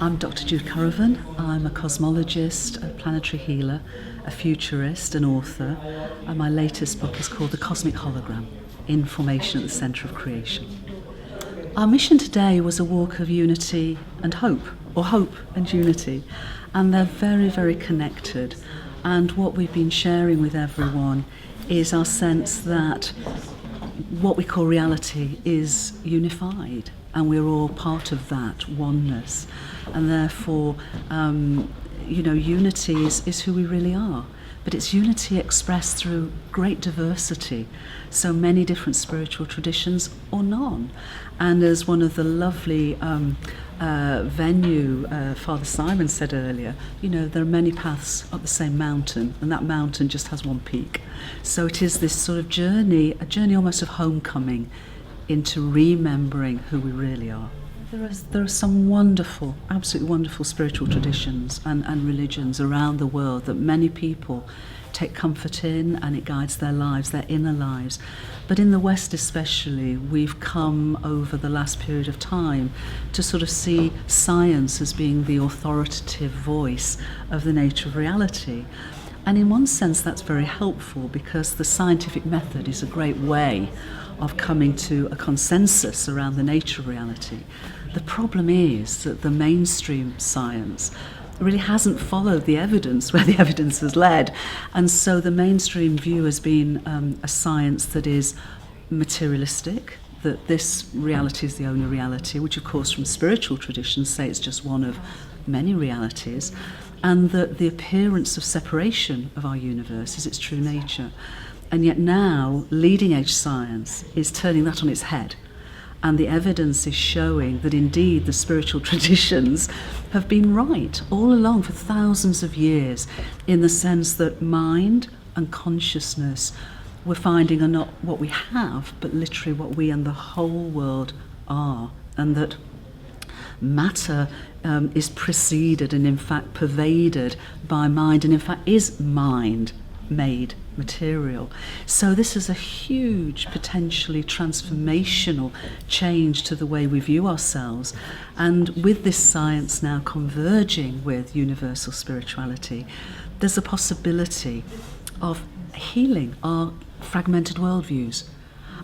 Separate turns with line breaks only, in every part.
I'm Dr Jude Currivan. I'm a cosmologist, a planetary healer, a futurist, an author, and my latest book is called The Cosmic Hologram, Information at the Centre of Creation. Our mission today was a walk of unity and hope, or hope and unity, and they're very, very connected. And what we've been sharing with everyone is our sense that what we call reality is unified, and we're all part of that oneness. And therefore, unity is who we really are. But it's unity expressed through great diversity, so many different spiritual traditions or none. And as one of the lovely Father Simon said earlier, there are many paths up the same mountain, and that mountain just has one peak. So it is this sort of journey, a journey almost of homecoming into remembering who we really are. There are some wonderful, absolutely wonderful spiritual traditions and religions around the world that many people take comfort in, and it guides their lives, their inner lives. But in the West especially, we've come over the last period of time to sort of see science as being the authoritative voice of the nature of reality. And in one sense that's very helpful, because the scientific method is a great way of coming to a consensus around the nature of reality. The problem is that the mainstream science really hasn't followed the evidence where the evidence has led. And so the mainstream view has been a science that is materialistic, that this reality is the only reality, which of course from spiritual traditions say it's just one of many realities, and that the appearance of separation of our universe is its true nature. And yet now leading edge science is turning that on its head. And the evidence is showing that indeed the spiritual traditions have been right all along for thousands of years, in the sense that mind and consciousness we're finding are not what we have, but literally what we and the whole world are. And that matter is preceded and in fact pervaded by mind, and in fact is mind made material. So this is a huge, potentially transformational change to the way we view ourselves. And with this science now converging with universal spirituality, there's a possibility of healing our fragmented worldviews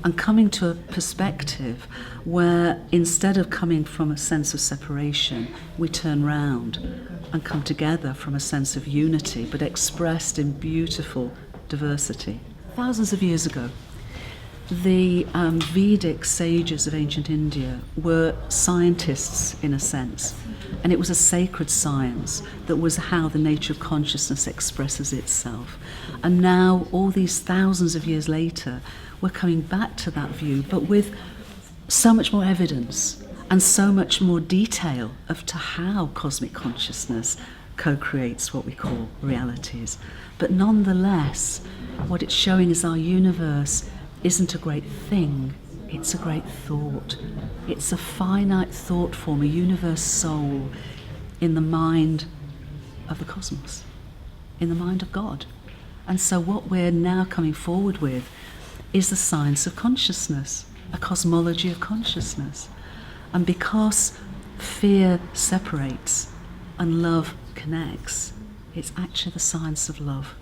and coming to a perspective where instead of coming from a sense of separation, we turn round and come together from a sense of unity, but expressed in beautiful diversity. Thousands of years ago, the Vedic sages of ancient India were scientists in a sense, and it was a sacred science that was how the nature of consciousness expresses itself. And now, all these thousands of years later, we're coming back to that view, but with so much more evidence and so much more detail of to how cosmic consciousness co-creates what we call realities. But nonetheless, what it's showing is our universe isn't a great thing, it's a great thought. It's a finite thought form, a universe soul in the mind of the cosmos, in the mind of God. And so what we're now coming forward with is the science of consciousness, a cosmology of consciousness. And because fear separates and love connects, it's actually the science of love.